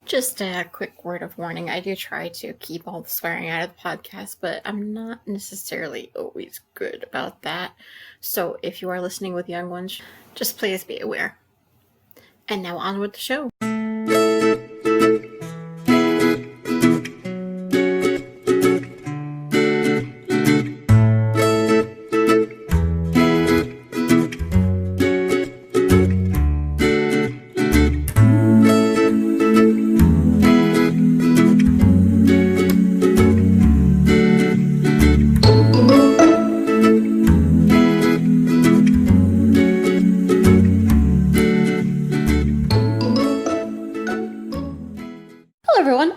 Just a quick word of warning. I do try to keep all the swearing out of the podcast, but I'm not necessarily always good about that. So if you are listening with young ones, just please be aware. And now on with the show.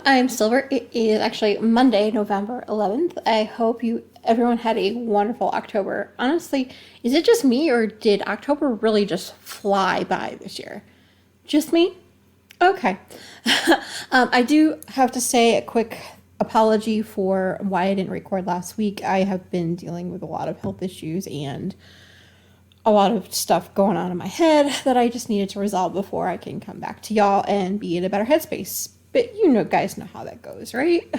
I'm Silver. It is actually Monday, November 11th. I hope everyone had a wonderful October. Honestly, is it just me or did October really just fly by this year? Just me? Okay. I do have to say a quick apology for why I didn't record last week. I have been dealing with a lot of health issues and a lot of stuff going on in my head that I just needed to resolve before I can come back to y'all and be in a better headspace. But guys know how that goes, right?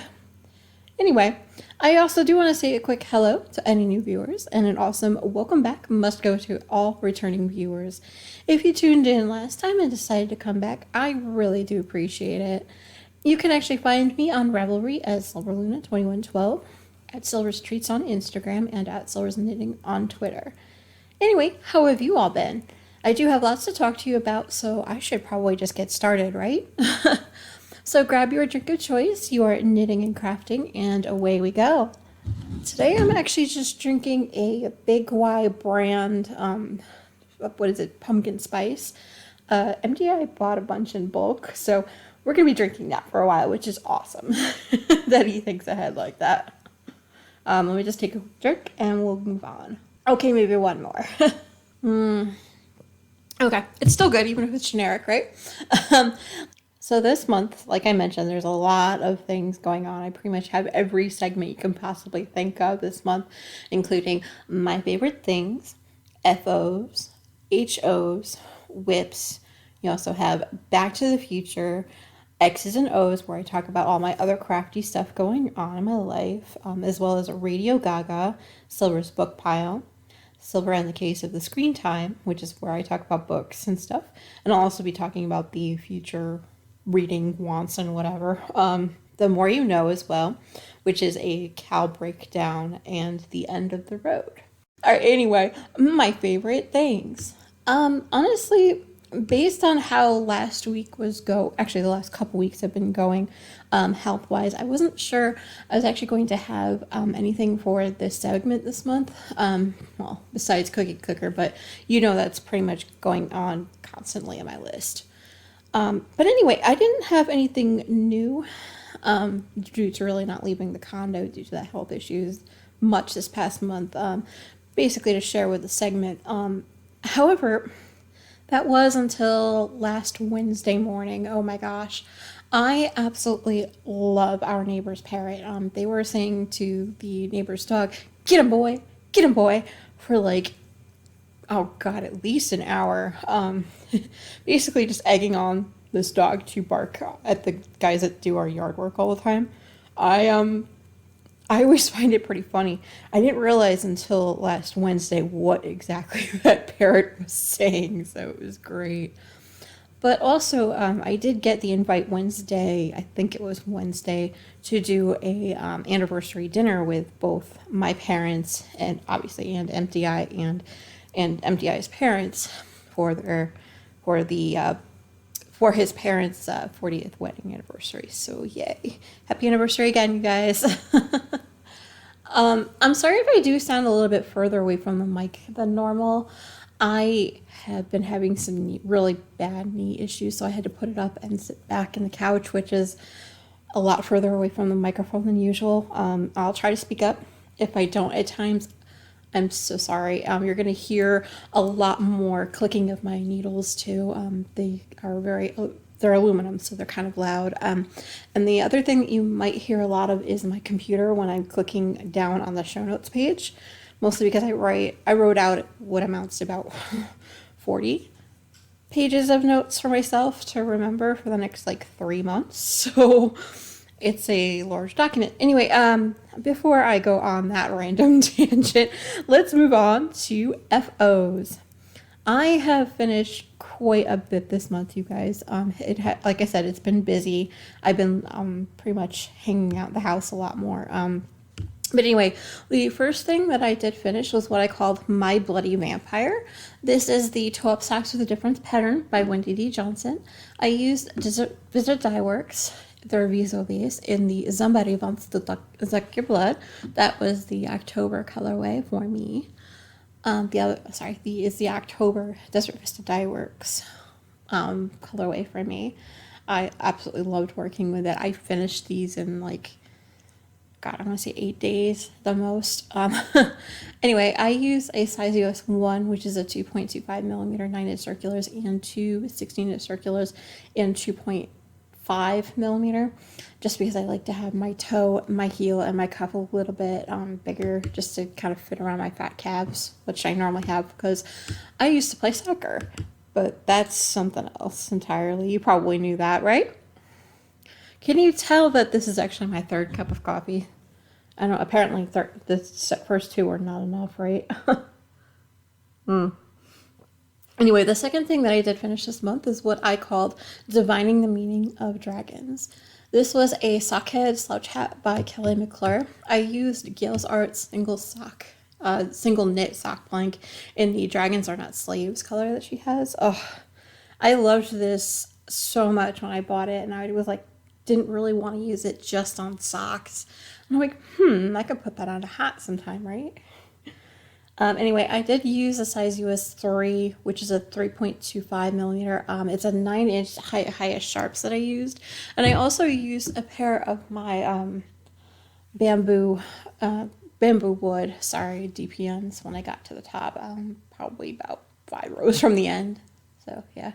Anyway, I also do want to say a quick hello to any new viewers and an awesome welcome back must go to all returning viewers. If you tuned in last time and decided to come back, I really do appreciate it. You can actually find me on Ravelry as Silverluna2112, at Silver's Treats on Instagram, and at Silver's Knitting on Twitter. Anyway, how have you all been? I do have lots to talk to you about, so I should probably just get started, right? So grab your drink of choice, you are knitting and crafting, and away we go. Today I'm actually just drinking a Big Y brand, pumpkin spice. MDI bought a bunch in bulk, so we're going to be drinking that for a while, which is awesome that he thinks ahead like that. Let me just take a drink and we'll move on. Okay, maybe one more. Okay, it's still good even if it's generic, right? So this month, like I mentioned, there's a lot of things going on. I pretty much have every segment you can possibly think of this month, including my favorite things, FOs, HOs, whips. You also have Back to the Future, X's and O's, where I talk about all my other crafty stuff going on in my life, as well as Radio GaGa, Silver's book pile, Silver and the Case of the Screen Time, which is where I talk about books and stuff. And I'll also be talking about the future reading wants and whatever. The More You Know as well, which is a cow breakdown and the end of the road. All right, anyway, my favorite things. Honestly, based on how last week actually the last couple weeks have been going, health-wise, I wasn't sure I was actually going to have anything for this segment this month. Well, besides Cookie Clicker, but that's pretty much going on constantly on my list. But anyway, I didn't have anything new due to really not leaving the condo due to the health issues much this past month, basically to share with the segment. However, that was until last Wednesday morning. Oh my gosh. I absolutely love our neighbor's parrot. They were saying to the neighbor's dog, get him boy, for oh god, at least an hour. Basically just egging on this dog to bark at the guys that do our yard work all the time. I always find it pretty funny. I didn't realize until last Wednesday what exactly that parrot was saying, so it was great. But also, I did get the invite Wednesday, I think it was Wednesday, to do a anniversary dinner with both my parents and obviously and MDI and MDI's parents for his parents' 40th wedding anniversary. So yay. Happy anniversary again, you guys. I'm sorry if I do sound a little bit further away from the mic than normal. I have been having some really bad knee issues, so I had to put it up and sit back in the couch, which is a lot further away from the microphone than usual. I'll try to speak up. If I don't at times, I'm so sorry. You're going to hear a lot more clicking of my needles too. They're aluminum, so they're kind of loud. And the other thing that you might hear a lot of is my computer when I'm clicking down on the show notes page, mostly because I wrote out what amounts to about 40 pages of notes for myself to remember for the next like 3 months. So it's a large document. Anyway, before I go on that random tangent, let's move on to FOs. I have finished quite a bit this month, you guys. Like I said, it's been busy. I've been pretty much hanging out the house a lot more. But anyway, the first thing that I did finish was what I called My Bloody Vampire. This is the 12 Socks with a Difference pattern by Wendy D. Johnson. I used Visit Dye Works, the reviews of these, in the Somebody Wants to Suck Your Blood. That was the October colorway for me. Is the October Desert Vista Dye Works colorway for me. I absolutely loved working with it. I finished these in like, God, I want to say 8 days, the most. Anyway, I use a size US 1, which is a 2.25 millimeter 9-inch circulars, and two 16-inch circulars and 2.5 millimeter, just because I like to have my toe, my heel, and my cuff a little bit bigger, just to kind of fit around my fat calves, which I normally have because I used to play soccer. But that's something else entirely. You probably knew that, right? Can you tell that this is actually my third cup of coffee? I don't know, apparently the first two were not enough, right? Anyway, the second thing that I did finish this month is what I called Divining the Meaning of Dragons. This was a sockhead slouch hat by Kelly McClure. I used Gail's Art single knit sock blank in the Dragons Are Not Slaves color that she has. Oh, I loved this so much when I bought it, and I was like, didn't really want to use it just on socks. And I'm like, I could put that on a hat sometime, right? Anyway, I did use a size US 3, which is a 3.25 millimeter. It's a 9-inch highest sharps that I used. And I also used a pair of my bamboo wood, DPNs when I got to the top, probably about 5 rows from the end. So, yeah.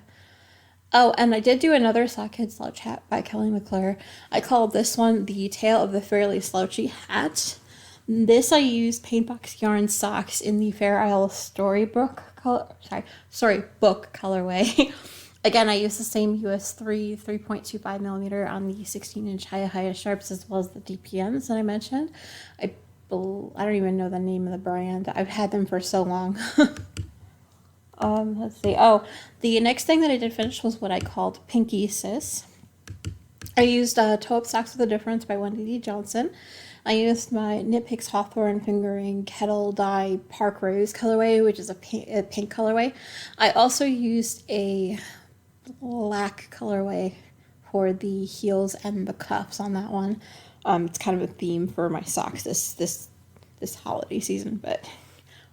Oh, and I did do another sockhead slouch hat by Kelly McClure. I called this one the Tale of the Fairly Slouchy Hat. This I used Paintbox Yarn socks in the Fair Isle book colorway. Again, I used the same US 3.25 millimeter on the 16-inch highest sharps, as well as the DPNs that I mentioned. I don't even know the name of the brand. I've had them for so long. Let's see. Oh, the next thing that I did finish was what I called Pinky Sis. I used Toe Up Socks with a Difference by Wendy D. Johnson. I used my Knit Picks Hawthorne Fingering Kettle Dye Park Rose colorway, which is a pink colorway. I also used a black colorway for the heels and the cuffs on that one. It's kind of a theme for my socks this holiday season, but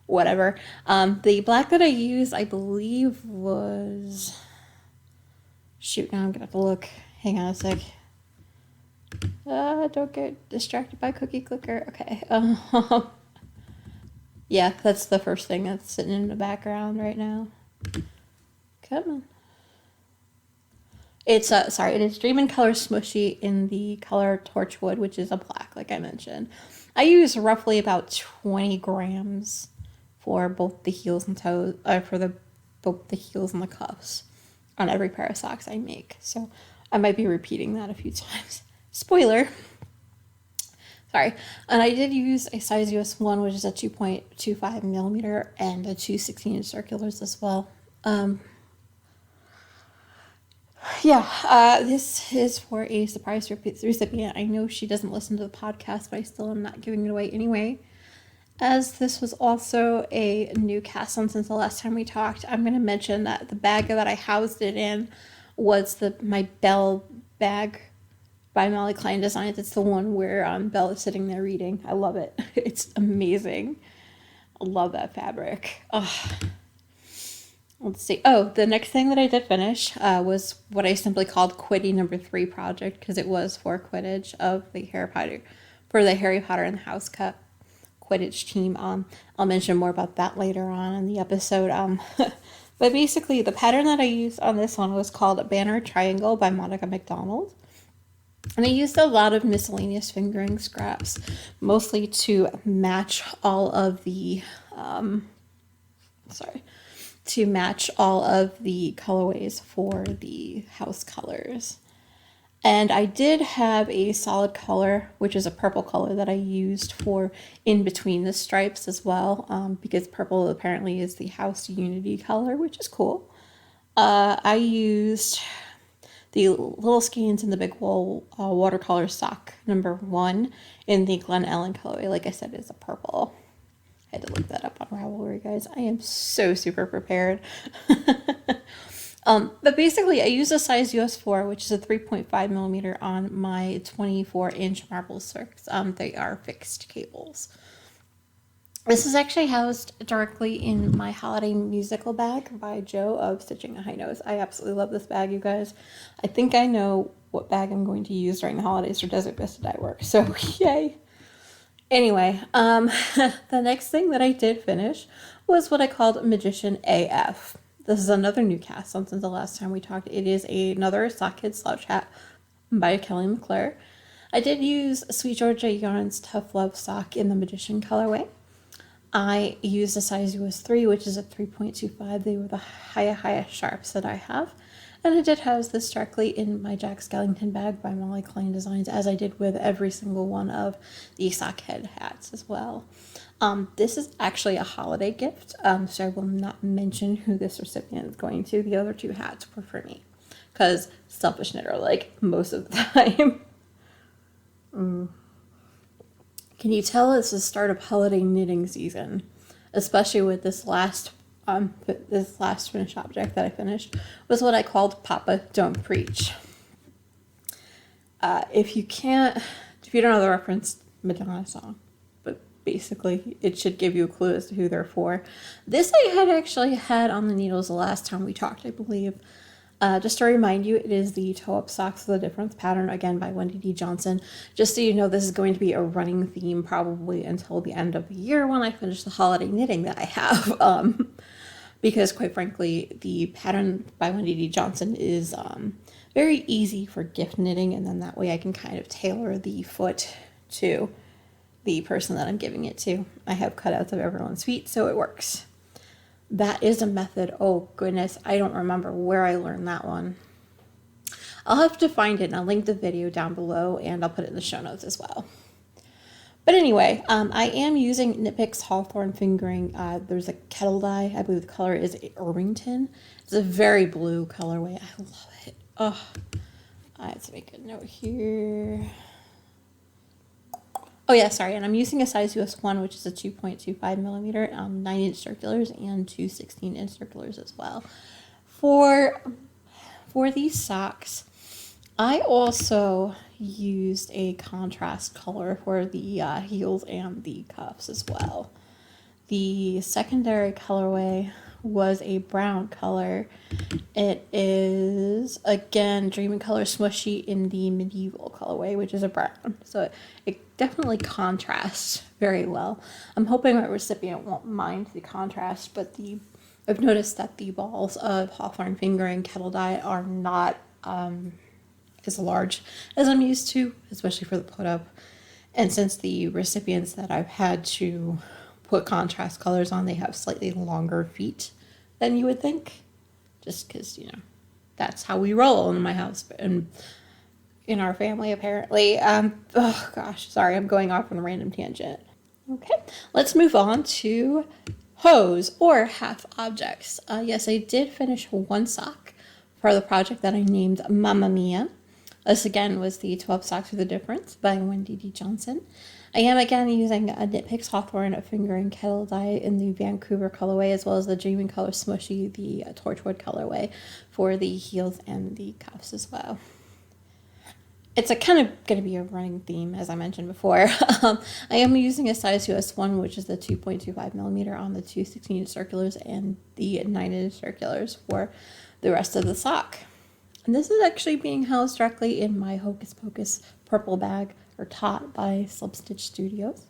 whatever. The black that I used, I believe, was... Shoot, now I'm gonna have to look. Hang on a sec. Don't get distracted by cookie clicker. Okay. Yeah, that's the first thing that's sitting in the background right now. Come on. It is Dream in Color Smushy in the color Torchwood, which is a black, like I mentioned. I use roughly about 20 grams for both the heels and toes, both the heels and the cuffs on every pair of socks I make. So I might be repeating that a few times. Spoiler. Sorry. And I did use a size US 1, which is a 2.25 millimeter, and a 2 16-inch circulars as well. This is for a surprise recipient. I know she doesn't listen to the podcast, but I still am not giving it away anyway. As this was also a new cast on since the last time we talked, I'm going to mention that the bag that I housed it in was my Belle bag by Molly Klein Designs. It's the one where Belle is sitting there reading. I love it. It's amazing. I love that fabric. Let's see. Oh, the next thing that I did finish was what I simply called Quidditch number 3 project, because it was for Quidditch of the Harry Potter and the House Cup Quidditch team. I'll mention more about that later on in the episode. But basically, the pattern that I used on this one was called a Banner Triangle by Monica McDonald. And I used a lot of miscellaneous fingering scraps, mostly to match all of the, to match all of the colorways for the house colors. And I did have a solid color, which is a purple color that I used for in between the stripes as well, because purple apparently is the house unity color, which is cool. I used the little skeins in the big wool watercolor sock number 1 in the Glen Ellen colorway. Like I said, it's a purple. I had to look that up on Ravelry, guys. I am so super prepared. But basically, I use a size US 4, which is a 3.5 millimeter on my 24-inch marble circs. They are fixed cables. This is actually housed directly in my holiday musical bag by Joe of Stitching a High Nose. I absolutely love this bag, you guys. I think I know what bag I'm going to use during the holidays for Desert Vista dye work, so yay. Anyway, the next thing that I did finish was what I called Magician AF. This is another new cast on since the last time we talked. It is another Sock Kid Slouch Hat by Kelly McClure. I did use Sweet Georgia Yarn's Tough Love sock in the Magician colorway. I used a size US 3, which is a 3.25. They were the highest sharps that I have. And I did house this directly in my Jack Skellington bag by Molly Klein Designs, as I did with every single one of the Sockhead hats as well. This is actually a holiday gift, so I will not mention who this recipient is going to. The other 2 hats were for me, because selfish knitter, like, most of the time. Can you tell it's the start of holiday knitting season, especially with this last finished object that I finished was what I called Papa Don't Preach. If you don't know the reference, Madonna song, but basically it should give you a clue as to who they're for. This I had actually had on the needles the last time we talked, I believe. Just to remind you, it is the Toe Up Socks with a Difference pattern, again by Wendy D. Johnson. Just so you know, this is going to be a running theme probably until the end of the year when I finish the holiday knitting that I have. Because quite frankly, the pattern by Wendy D. Johnson is very easy for gift knitting, and then that way I can kind of tailor the foot to the person that I'm giving it to. I have cutouts of everyone's feet, so it works. That is a method. Oh goodness, I don't remember where I learned that one. I'll have to find it and I'll link the video down below and I'll put it in the show notes as well. But anyway, I am using Knit Picks Hawthorne fingering. There's a kettle dye. I believe the color is Irvington. It's a very blue colorway. I love it. Oh, I have to make a note here. Oh yeah, sorry, and I'm using a size US 1, which is a 2.25 millimeter, 9-inch circulars and 2 16-inch circulars as well. For these socks, I also used a contrast color for the heels and the cuffs as well. The secondary colorway was a brown color. It is, again, Dream in Color Smushy in the medieval colorway, which is a brown. So it definitely contrasts very well. I'm hoping my recipient won't mind the contrast, but I've noticed that the balls of Hawthorne fingering kettle dye are not as large as I'm used to, especially for the put up. And since the recipients that I've had to put contrast colors on, they have slightly longer feet than you would think, just because, you know, that's how we roll in my house and in our family, apparently. Oh gosh, sorry, I'm going off on a random tangent. Okay, let's move on to hose or half objects. Yes, I did finish one sock for the project that I named Mamma Mia. This again was the 12 Socks with a Difference by Wendy D. Johnson. I am again using a Knit Picks Hawthorne fingering kettle dye in the Vancouver colorway, as well as the Dream in Color Smushy, the Torchwood colorway, for the heels and the cuffs as well. It's a kind of going to be a running theme, as I mentioned before. I am using a size US 1, which is the 2.25 millimeter on the 2 16-inch circulars and the 9-inch circulars for the rest of the sock. And this is actually being housed directly in my Hocus Pocus purple bag, or tot, by Slip Stitch Studios.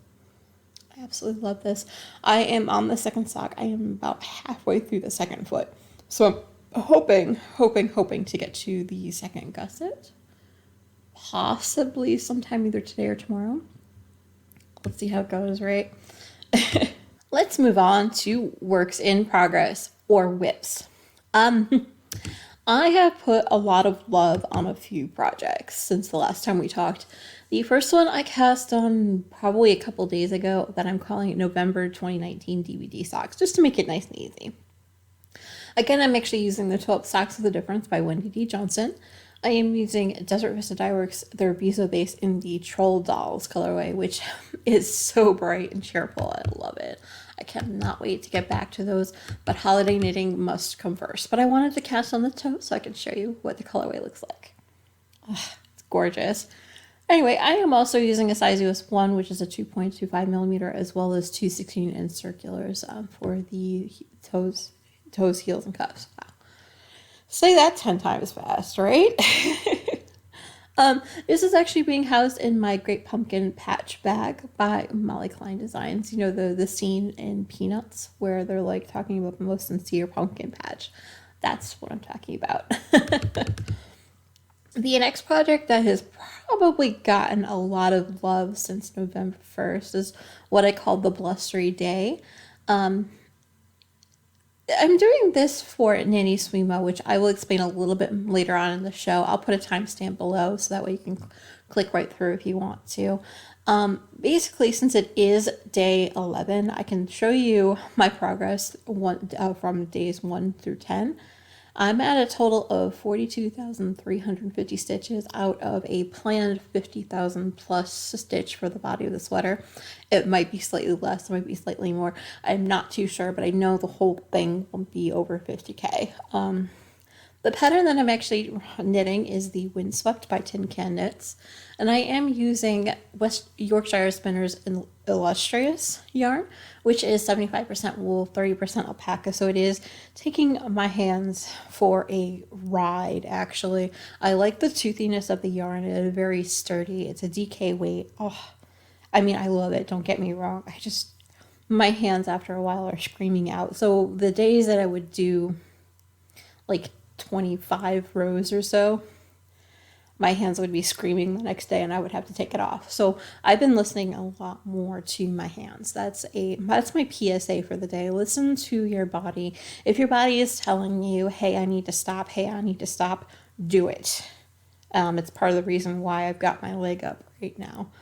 I absolutely love this. I am on the second sock. I am about halfway through the second foot. So I'm hoping to get to the second gusset. Possibly sometime either today or tomorrow. Let's see how it goes, right? Let's move on to works in progress, or whips. I have put a lot of love on a few projects since the last time we talked. The first one I cast on probably a couple days ago that I'm calling it November 2019 DVD socks, just to make it nice and easy. Again, I'm actually using the 12 Socks of the Difference by Wendy D. Johnson. I am using Desert Vista Dyeworks, their Bezo base in the Troll Dolls colorway, which is so bright and cheerful. I love it. I cannot wait to get back to those, but holiday knitting must come first. But I wanted to cast on the toe so I can show you what the colorway looks like. Ugh, it's gorgeous. Anyway, I am also using a size US 1, which is a 2.25 millimeter, as well as two 16-inch circulars for the toes, heels, and cuffs. Wow. Say that 10 times fast, right? This is actually being housed in my Great Pumpkin patch bag by Molly Klein Designs. You know, the scene in Peanuts where they're like talking about the most sincere pumpkin patch. That's what I'm talking about. The next project that has probably gotten a lot of love since November 1st is what I call the Blustery Day. I'm doing this for Nanny Swimo, which I will explain a little bit later on in the show. I'll put a timestamp below so that way you can click right through if you want to. Basically, since it is day 11, I can show you my progress from days 1 through 10. I'm at a total of 42,350 stitches out of a planned 50,000 plus stitch for the body of the sweater. It might be slightly less, it might be slightly more. I'm not too sure, but I know the whole thing won't be over 50K. The pattern that I'm actually knitting is the Windswept by Tin Can Knits, and I am using West Yorkshire Spinners Illustrious yarn, which is 75% wool, 30% alpaca, so it is taking my hands for a ride, actually. I like the toothiness of the yarn. It is very sturdy. It's a DK weight. Oh, I mean, I love it. Don't get me wrong. My hands after a while are screaming out. So the days that I would do like 25 rows or so, my hands would be screaming the next day and I would have to take it off. So I've been listening a lot more to my hands. That's my PSA for the day. Listen to your body. If your body is telling you, hey, I need to stop, do it. It's part of the reason why I've got my leg up right now.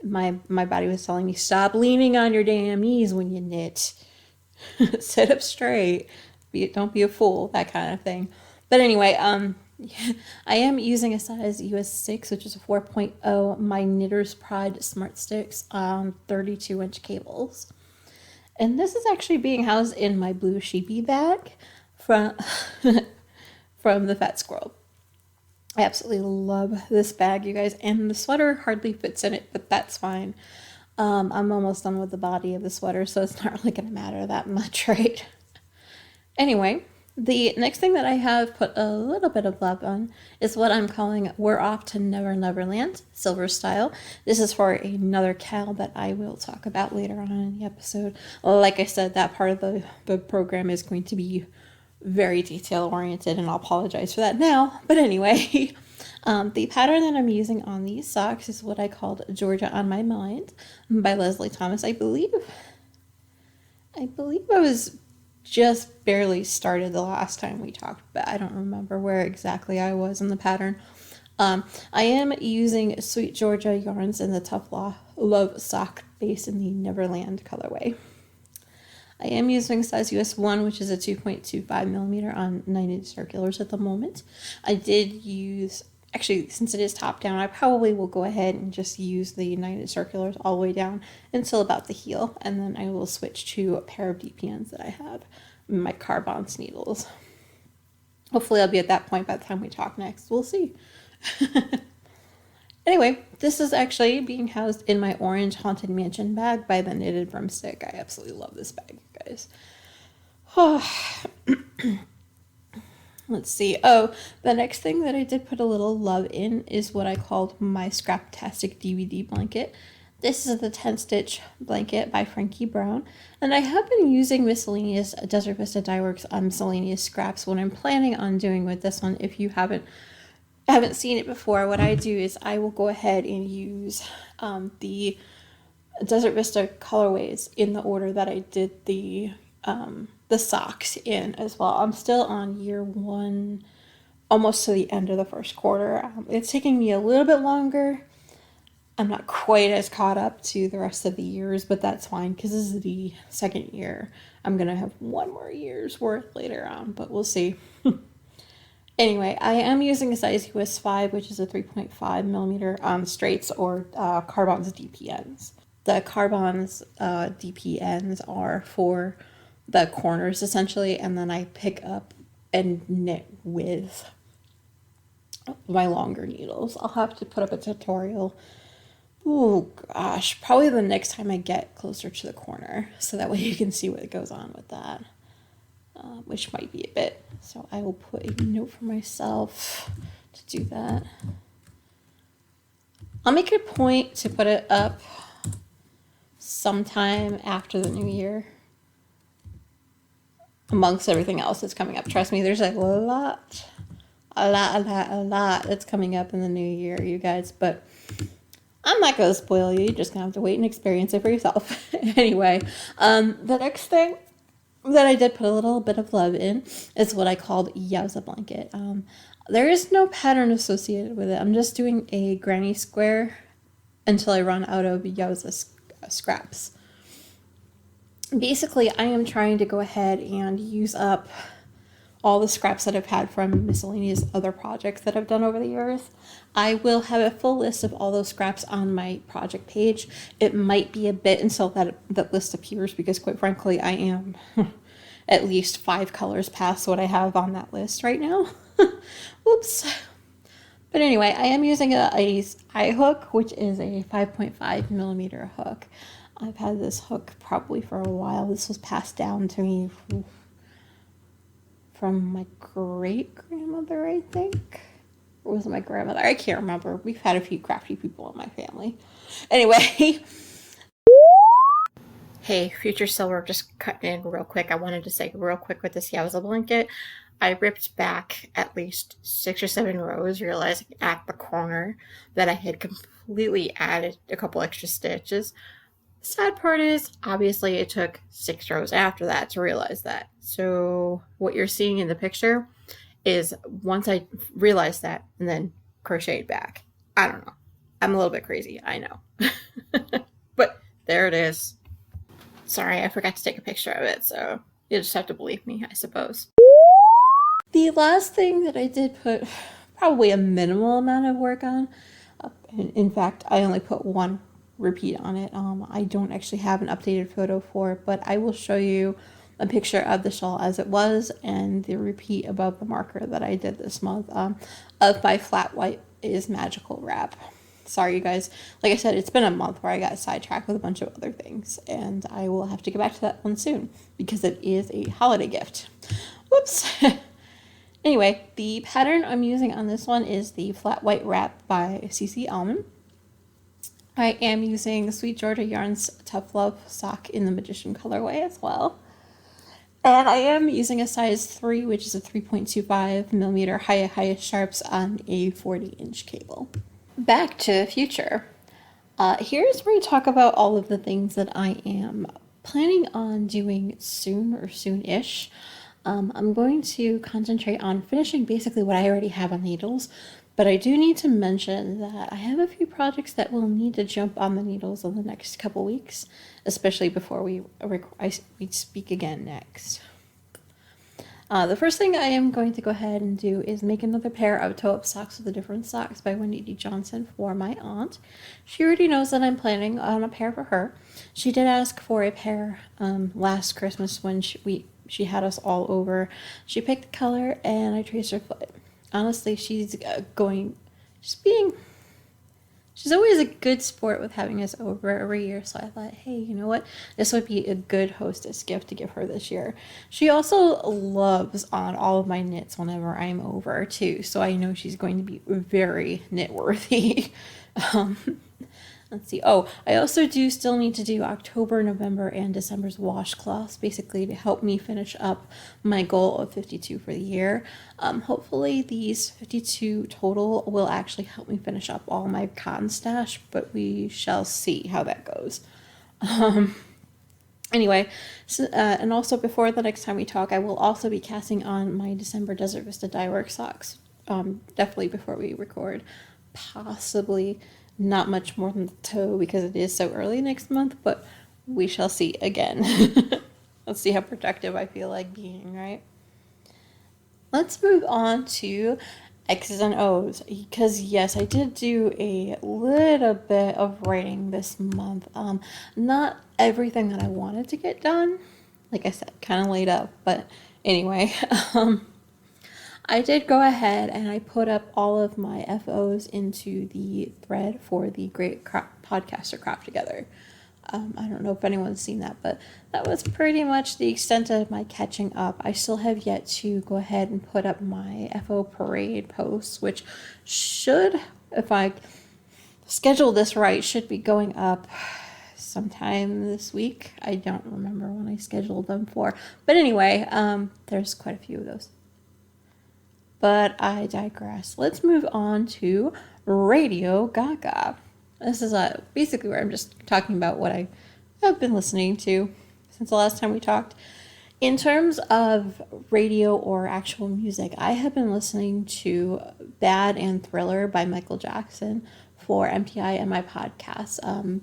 My body was telling me, stop leaning on your damn knees when you knit. Sit up straight. Don't be a fool, that kind of thing. But anyway, I am using a size US 6, which is a 4.0, my Knitter's Pride Smart Sticks on 32-inch cables. And this is actually being housed in my blue sheepy bag from the Fat Squirrel. I absolutely love this bag, you guys, and the sweater hardly fits in it, but that's fine. I'm almost done with the body of the sweater, so it's not really going to matter that much, right? Anyway, the next thing that I have put a little bit of love on is what I'm calling We're Off to Never Neverland, Silver Style. This is for another cal that I will talk about later on in the episode. Like I said, that part of the program is going to be very detail oriented, and I'll apologize for that now. But anyway, the pattern that I'm using on these socks is what I called Georgia on My Mind by Leslie Thomas. I believe I was just barely started the last time we talked, but I don't remember where exactly I was in the pattern. I am using Sweet Georgia yarns in the Tough Love sock base in the Neverland colorway. I am using size US 1, which is a 2.25 millimeter on 9-inch circulars at the moment. I did use, actually, since it is top down, I probably will go ahead and just use the 9-inch circulars all the way down until about the heel, and then I will switch to a pair of DPNs that I have, my Carbons needles. Hopefully I'll be at that point by the time we talk next. We'll see. Anyway, this is actually being housed in my orange Haunted Mansion bag by the Knitted Broomstick. I absolutely love this bag, guys. Let's see. Oh, the next thing that I did put a little love in is what I called my Scraptastic DVD blanket. This is the 10-stitch blanket by Frankie Brown, and I have been using miscellaneous Desert Vista Dyeworks miscellaneous scraps. What I'm planning on doing with this one, if you haven't seen it before, what I do is I will go ahead and use the Desert Vista colorways in the order that I did the the socks in as well. I'm still on year one, almost to the end of the first quarter. It's taking me a little bit longer. I'm not quite as caught up to the rest of the years, but that's fine because this is the second year. I'm going to have one more year's worth later on, but we'll see. Anyway, I am using a size US 5, which is a 3.5 millimeter straights or Carbon's DPNs. The Carbon's DPNs are for the corners essentially, and then I pick up and knit with my longer needles. I'll have to put up a tutorial. Oh gosh, probably the next time I get closer to the corner, so that way you can see what goes on with that, which might be a bit. So I will put a note for myself to do that. I'll make it a point to put it up sometime after the new year, amongst everything else that's coming up. Trust me, there's a lot that's coming up in the new year, you guys, but I'm not going to spoil you. You're just going to have to wait and experience it for yourself. Anyway, the next thing that I did put a little bit of love in is what I called Yowza Blanket. There is no pattern associated with it. I'm just doing a granny square until I run out of Yowza scraps. Basically, I am trying to go ahead and use up all the scraps that I've had from miscellaneous other projects that I've done over the years. I will have a full list of all those scraps on my project page. It might be a bit until that list appears because, quite frankly, I am at least 5 colors past what I have on that list right now. Oops. But anyway, I am using a eye hook, which is a 5.5 millimeter hook. I've had this hook probably for a while. This was passed down to me from my great-grandmother, I think. Or was it my grandmother? I can't remember. We've had a few crafty people in my family. Anyway. Hey, Future Silver, just cutting in real quick. I wanted to say real quick with this Yowza blanket, I ripped back at least 6 or 7 rows, realizing at the corner that I had completely added a couple extra stitches. Sad part is, obviously, it took 6 rows after that to realize that. So what you're seeing in the picture is once I realized that and then crocheted back. I don't know. I'm a little bit crazy, I know. But there it is. Sorry, I forgot to take a picture of it, so you'll just have to believe me, I suppose. The last thing that I did put probably a minimal amount of work on, in fact, I only put one repeat on it. I don't actually have an updated photo for it, but I will show you a picture of the shawl as it was and the repeat above the marker that I did this month of my flat white is magical wrap. Sorry, you guys. Like I said, it's been a month where I got sidetracked with a bunch of other things, and I will have to get back to that one soon because it is a holiday gift. Whoops. Anyway, the pattern I'm using on this one is the flat white wrap by CC Almond. I am using Sweet Georgia Yarns Tough Love sock in the Magician colorway as well. And I am using a size 3, which is a 3.25 millimeter highest sharps on a 40-inch cable. Back to the future. Here's where we talk about all of the things that I am planning on doing soon or soon-ish. I'm going to concentrate on finishing basically what I already have on needles, but I do need to mention that I have a few projects that will need to jump on the needles in the next couple weeks, especially before we speak again next. The first thing I am going to go ahead and do is make another pair of toe-up socks with the different socks by Wendy D. Johnson for my aunt. She already knows that I'm planning on a pair for her. She did ask for a pair last Christmas when she had us all over. She picked the color and I traced her foot. Honestly, she's always a good sport with having us over every year, so I thought, hey, you know what? This would be a good hostess gift to give her this year. She also loves on all of my knits whenever I'm over, too, so I know she's going to be very knit-worthy. Let's see. Oh, I also do still need to do October, November, and December's washcloths, basically to help me finish up my goal of 52 for the year. Hopefully these 52 total will actually help me finish up all my cotton stash, but we shall see how that goes. Anyway, so, and also before the next time we talk, I will also be casting on my December Desert Vista dye work socks. Definitely before we record. Possibly not much more than the toe because it is so early next month, but we shall see again. Let's see how productive I feel like being, right? Let's move on to X's and O's because yes, I did do a little bit of writing this month. Not everything that I wanted to get done. Like I said, kind of laid up, but anyway, I did go ahead and I put up all of my FOs into the thread for the Great Podcaster Craft Together. I don't know if anyone's seen that, but that was pretty much the extent of my catching up. I still have yet to go ahead and put up my FO Parade posts, which should, if I schedule this right, should be going up sometime this week. I don't remember when I scheduled them for. But anyway, there's quite a few of those. But I digress. Let's move on to Radio GaGa. This is basically where I'm just talking about what I have been listening to since the last time we talked. In terms of radio or actual music, I have been listening to Bad and Thriller by Michael Jackson for MPI and my podcast,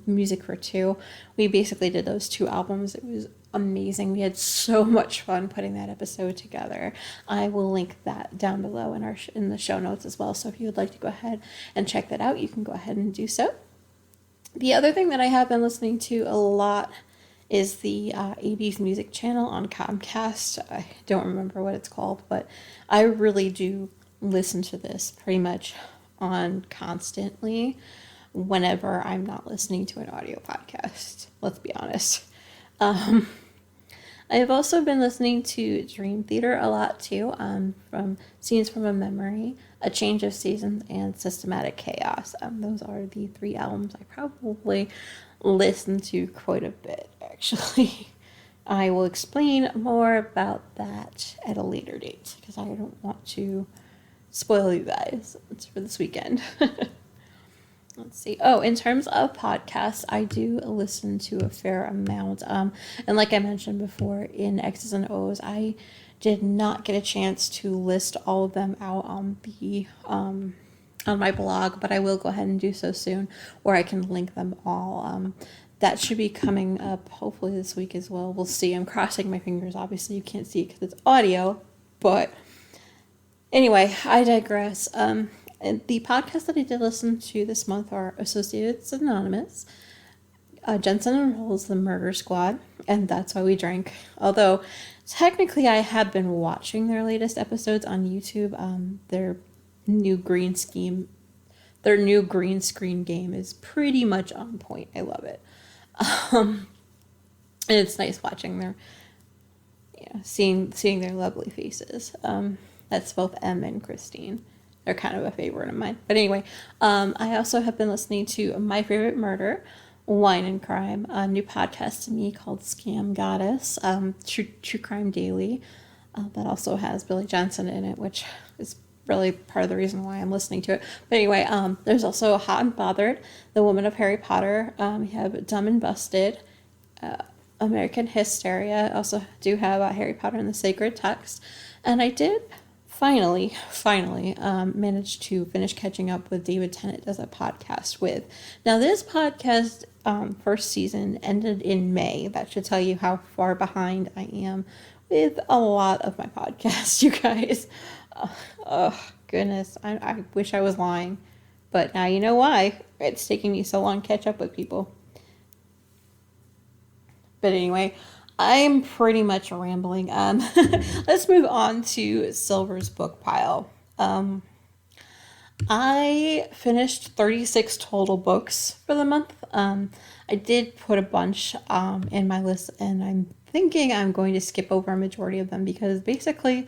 Music for Two. We basically did those two albums. It was amazing. We had so much fun putting that episode together. I will link that down below in the show notes as well. So if you would like to go ahead and check that out, you can go ahead and do so. The other thing that I have been listening to a lot is the 80s music channel on Comcast. I don't remember what it's called, but I really do listen to this pretty much on constantly whenever I'm not listening to an audio podcast. Let's be honest. I have also been listening to Dream Theater a lot too, from Scenes from a Memory, A Change of Seasons, and Systematic Chaos. Those are the 3 albums I probably listen to quite a bit, actually. I will explain more about that at a later date, because I don't want to spoil you guys. It's for this weekend. Let's see. Oh, in terms of podcasts, I do listen to a fair amount. And like I mentioned before, in X's and O's, I did not get a chance to list all of them out on the on my blog, but I will go ahead and do so soon, or I can link them all. That should be coming up hopefully this week as well. We'll see. I'm crossing my fingers. Obviously, you can't see it because it's audio, but anyway, I digress. And the podcasts that I did listen to this month are Associates Anonymous, Jensen and Rolls, The Murder Squad, and That's Why We Drink. Although, technically I have been watching their latest episodes on YouTube. Their new green screen game is pretty much on point. I love it. And it's nice watching their, seeing their lovely faces. That's both Em and Christine. They're kind of a favorite of mine. But anyway, I also have been listening to My Favorite Murder, Wine and Crime, a new podcast to me called Scam Goddess, True Crime Daily. That also has Billy Jensen in it, which is really part of the reason why I'm listening to it. But anyway, there's also Hot and Bothered, The Woman of Harry Potter. We have Dumb and Busted, American Hysteria. I also do have Harry Potter and the Sacred Text. And I did finally managed to finish catching up with David Tennant Does a Podcast With. Now, this podcast first season ended in May. That should tell you how far behind I am with a lot of my podcasts, you guys. Oh, goodness. I wish I was lying. But now you know why it's taking me so long to catch up with people. But anyway, I'm pretty much rambling. Let's move on to Silver's book pile. I finished 36 total books for the month. I did put a bunch in my list, and I'm thinking I'm going to skip over a majority of them because basically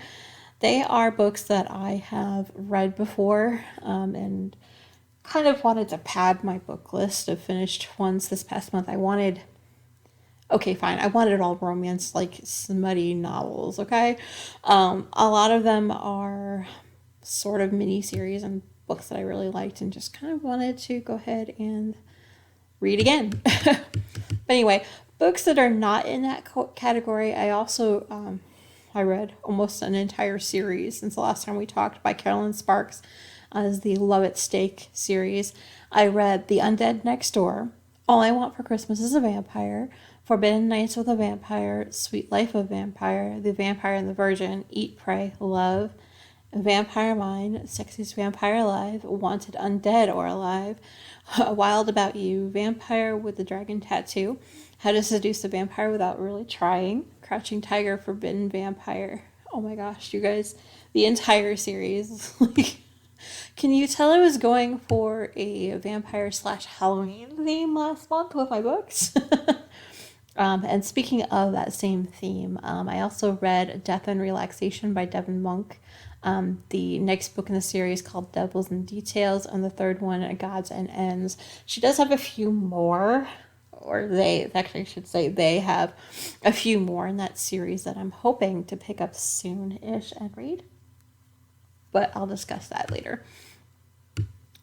they are books that I have read before and kind of wanted to pad my book list of finished ones this past month. I wanted all romance, like smutty novels, okay? A lot of them are sort of mini-series and books that I really liked and just kind of wanted to go ahead and read again. But anyway, Books that are not in that category, I also I read almost an entire series since the last time we talked by Carolyn Sparks as the Love It Steak series. I read The Undead Next Door, All I Want for Christmas is a Vampire, Forbidden Nights with a Vampire, Sweet Life of Vampire, The Vampire and the Virgin, Eat, Pray, Love, Vampire Mind, Sexiest Vampire Alive, Wanted Undead or Alive, Wild About You, Vampire with the Dragon Tattoo, How to Seduce a Vampire Without Really Trying, Crouching Tiger, Forbidden Vampire. Oh my gosh, you guys, the entire series. Can you tell I was going for a vampire / Halloween theme last month with my books? And speaking of that same theme, I also read Death and Relaxation by Devin Monk. The next book in the series called Devils and Details, and the third one, Gods and Ends. She does have a few more, or they actually should say they have a few more in that series that I'm hoping to pick up soon-ish and read. But I'll discuss that later.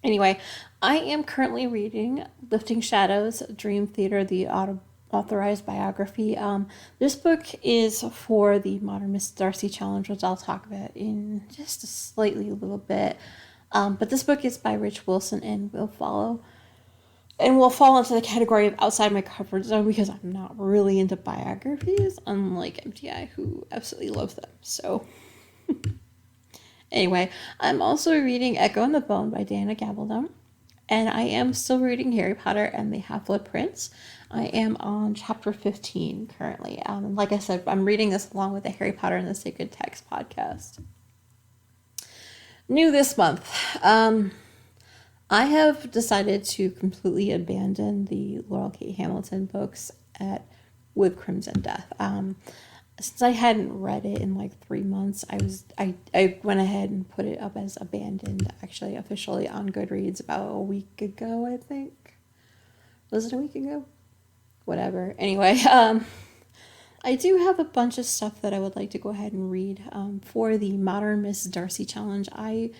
Anyway, I am currently reading Lifting Shadows, Dream Theater, the authorized biography. This book is for the Modern Miss Darcy Challenge, which I'll talk about in just a slightly little bit. But this book is by Rich Wilson and will fall into the category of outside my comfort zone because I'm not really into biographies, unlike MTI, who absolutely loves them. So anyway, I'm also reading Echo and the Bone by Diana Gabaldon, and I am still reading Harry Potter and the Half-Blood Prince. I am on chapter 15 currently. Like I said, I'm reading this along with the Harry Potter and the Sacred Text podcast. New this month, I have decided to completely abandon the Laurel K. Hamilton books with Crimson Death. Since I hadn't read it in like 3 months, I went ahead and put it up as abandoned, actually officially on Goodreads about a week ago, I think. Was it a week ago? Whatever. Anyway, I do have a bunch of stuff that I would like to go ahead and read for the Modern Miss Darcy Challenge. I,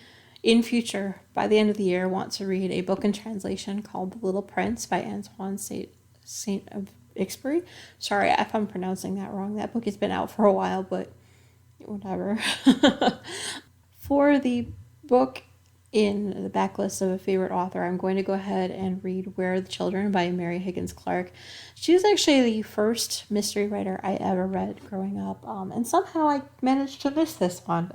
in future, by the end of the year, want to read a book in translation called The Little Prince by Antoine Saint of Exbury. Sorry if I'm pronouncing that wrong. That book has been out for a while, but whatever. For the book in the backlist of a favorite author, I'm going to go ahead and read Where Are the Children by Mary Higgins Clark. She was actually the first mystery writer I ever read growing up, and somehow I managed to miss this one.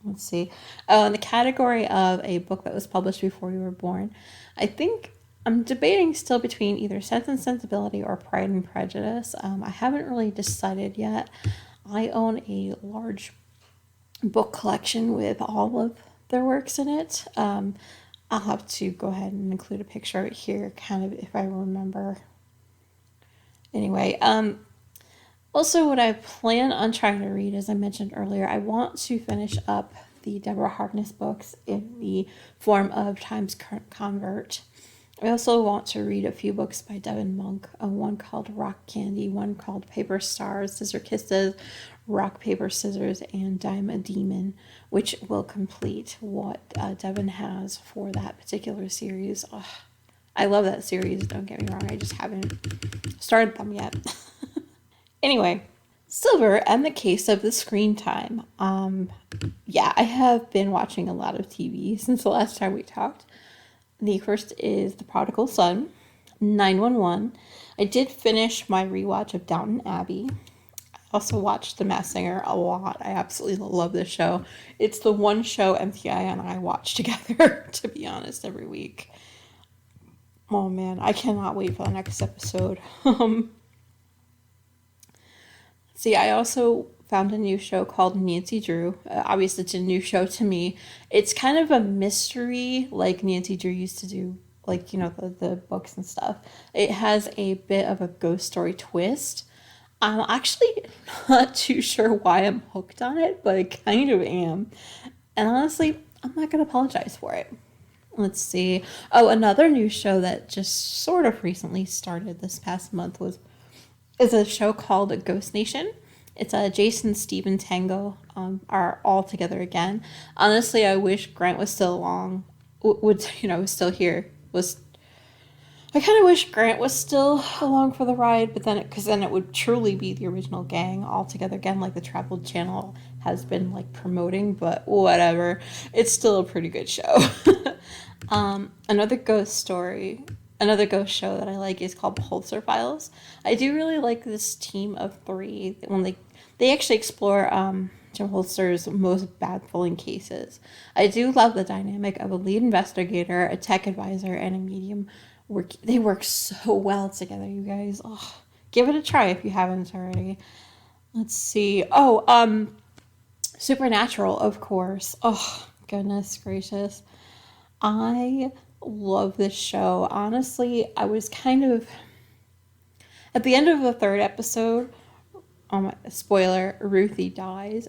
Let's see. In the category of a book that was published before we were born, I think I'm debating still between either Sense and Sensibility or Pride and Prejudice. I haven't really decided yet. I own a large book collection with all of their works in it. I'll have to go ahead and include a picture of it here, kind of if I remember. Anyway, also what I plan on trying to read, as I mentioned earlier, I want to finish up the Deborah Harkness books in the form of Times Convert. I also want to read a few books by Devin Monk, one called Rock Candy, one called Paper Stars, Scissor Kisses, Rock, Paper, Scissors, and Dime a Demon, which will complete what Devin has for that particular series. Oh, I love that series, don't get me wrong, I just haven't started them yet. Anyway, Silver and the Case of the Screen Time. Yeah, I have been watching a lot of TV since the last time we talked. The first is The Prodigal Son, 911. I did finish my rewatch of Downton Abbey. I also watched The Masked Singer a lot. I absolutely love this show. It's the one show MTI and I watch together, to be honest, every week. Oh man, I cannot wait for the next episode. See, I also found a new show called Nancy Drew. Obviously, it's a new show to me. It's kind of a mystery like Nancy Drew used to do, like, you know, the books and stuff. It has a bit of a ghost story twist. I'm actually not too sure why I'm hooked on it, but I kind of am. And honestly, I'm not going to apologize for it. Let's see. Oh, another new show that just sort of recently started this past month is a show called Ghost Nation. It's Jason, Steve, and Tango are all together again. Honestly, I wish Grant was still along, still here. I kind of wish Grant was still along for the ride, but then because then it would truly be the original gang all together again, like the Travel Channel has been like promoting. But whatever, it's still a pretty good show. Another ghost story, another ghost show that I like is called Holzer Files. I do really like this team of three when they actually explore Jim Holster's most baffling cases. I do love the dynamic of a lead investigator, a tech advisor, and a medium. They work so well together, you guys. Oh, give it a try if you haven't already. Let's see. Oh, Supernatural, of course. Oh, goodness gracious. I love this show. Honestly, I was kind of at the end of the third episode. Oh my! Spoiler: Ruthie dies.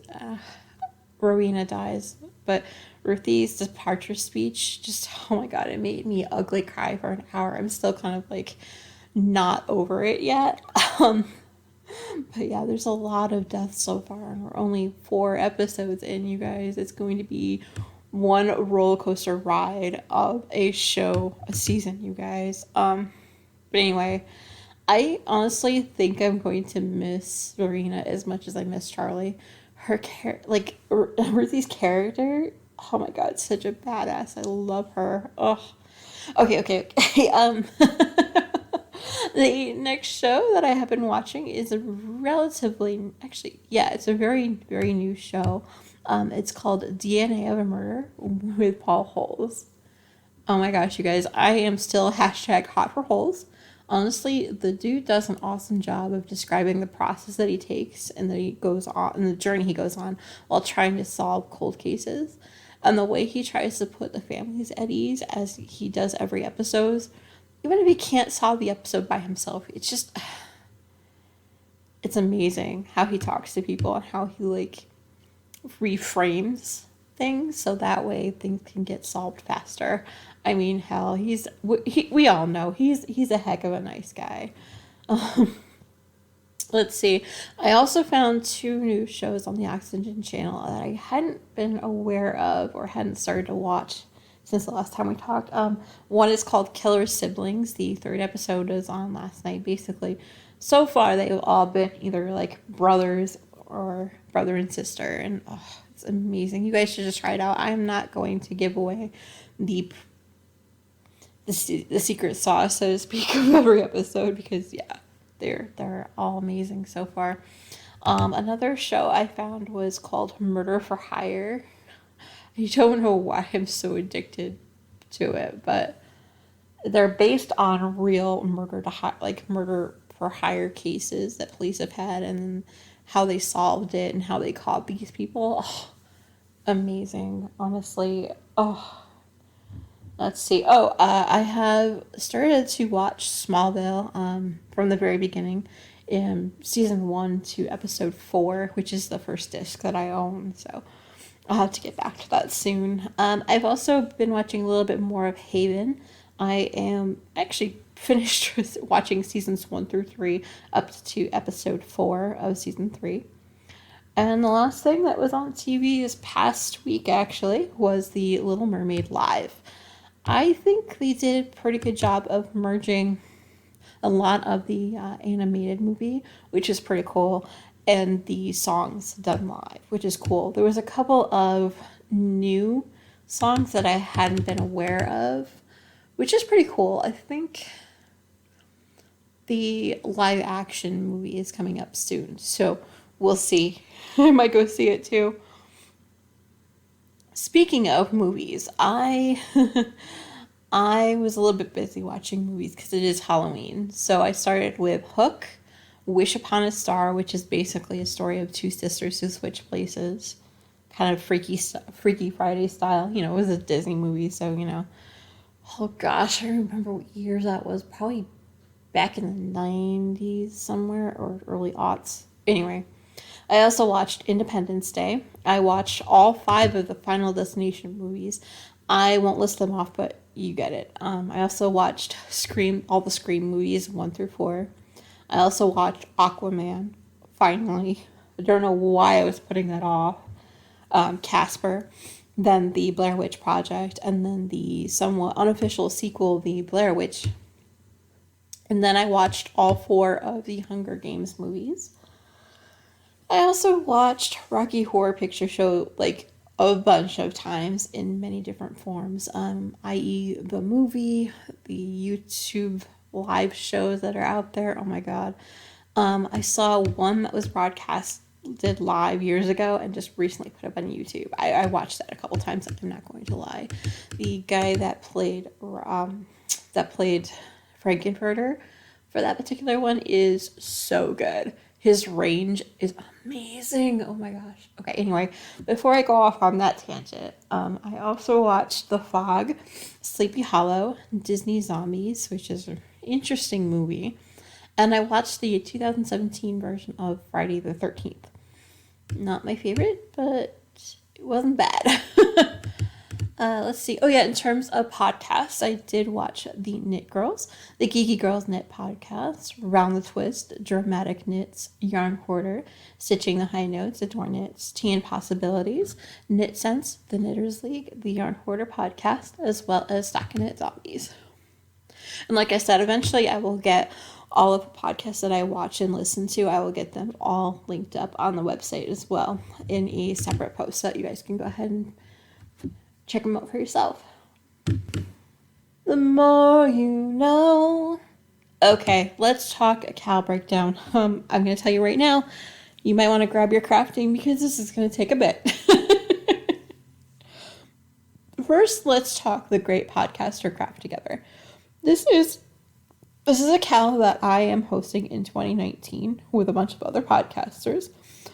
Rowena dies, but Ruthie's departure speech just, oh my god, it made me ugly cry for an hour. I'm still kind of like not over it yet. But yeah, there's a lot of deaths so far, and we're only 4 episodes in, you guys. It's going to be one roller coaster ride of a show, a season, you guys. But anyway, I honestly think I'm going to miss Verena as much as I miss Charlie. Her Ruthie's character, oh my god, such a badass. I love her. Oh, okay. The next show that I have been watching is a relatively, actually, yeah, it's a very, very new show. It's called DNA of a Murder with Paul Holes. Oh my gosh, you guys, I am still hashtag hot for Holes. Honestly, the dude does an awesome job of describing the process that he takes and that he goes on, and the journey he goes on while trying to solve cold cases. And the way he tries to put the families at ease as he does every episode, even if he can't solve the episode by himself, it's just, it's amazing how he talks to people and how he like reframes things so that way things can get solved faster. I mean, hell, we all know he's a heck of a nice guy. Let's see. I also found 2 new shows on the Oxygen channel that I hadn't been aware of or hadn't started to watch since the last time we talked. One is called Killer Siblings. The 3rd episode was on last night. Basically, so far they've all been either like brothers or brother and sister, and it's amazing. You guys should just try it out. I'm not going to give away the secret sauce, so to speak, of every episode because yeah, they're all amazing so far. Another show I found was called Murder for Hire. I don't know why I'm so addicted to it, but they're based on real murder for hire cases that police have had, and then how they solved it and how they caught these people. Oh, amazing, honestly. Oh, let's see. I have started to watch Smallville from the very beginning, in season 1 to episode 4, which is the first disc that I own. So I'll have to get back to that soon. I've also been watching a little bit more of Haven. I am actually finished watching seasons 1 through 3 up to episode 4 of season 3. And the last thing that was on TV this past week actually was The Little Mermaid Live. I think they did a pretty good job of merging a lot of the animated movie, which is pretty cool, and the songs done live, which is cool. There was a couple of new songs that I hadn't been aware of, which is pretty cool. I think the live action movie is coming up soon, so we'll see. I might go see it too. Speaking of movies, I was a little bit busy watching movies because it is Halloween. So I started with Hook, Wish Upon a Star, which is basically a story of 2 sisters who switch places. Kind of Freaky Friday style. You know, it was a Disney movie, so, you know. Oh gosh, I don't remember what years that was. Probably back in the 90s somewhere, or early aughts. Anyway, I also watched Independence Day. I watched all 5 of the Final Destination movies. I won't list them off, but you get it. I also watched all the Scream movies 1 through 4. I also watched Aquaman, finally. I don't know why I was putting that off. Casper, then the Blair Witch Project, and then the somewhat unofficial sequel, the Blair Witch And then I watched all 4 of the Hunger Games movies. I also watched Rocky Horror Picture Show like a bunch of times in many different forms, i.e. the movie, the YouTube live shows that are out there. Oh my god. I saw one that was broadcasted live years ago and just recently put up on YouTube. I watched that a couple times, I'm not going to lie. The guy that played Frankenfurter for that particular one is so good. His range is amazing. Oh my gosh. Okay, anyway, before I go off on that tangent, I also watched The Fog, Sleepy Hollow, Disney Zombies, which is an interesting movie, and I watched the 2017 version of Friday the 13th. Not my favorite, but it wasn't bad. Let's see. Oh yeah, in terms of podcasts, I did watch the Knit Girls, the Geeky Girls Knit podcast, Round the Twist, Dramatic Knits, Yarn Hoarder, Stitching the High Notes, Adore Knits, Tea and Possibilities, Knit Sense, the Knitters League, the Yarn Hoarder podcast, as well as Stockinette Zombies. And like I said, eventually I will get all of the podcasts that I watch and listen to, I will get them all linked up on the website as well in a separate post so that you guys can go ahead and check them out for yourself. The more you know. Okay, let's talk a cow breakdown. I'm going to tell you right now, you might want to grab your crafting because this is going to take a bit. First, let's talk the Great Podcaster Craft Together. This is a cow that I am hosting in 2019 with a bunch of other podcasters.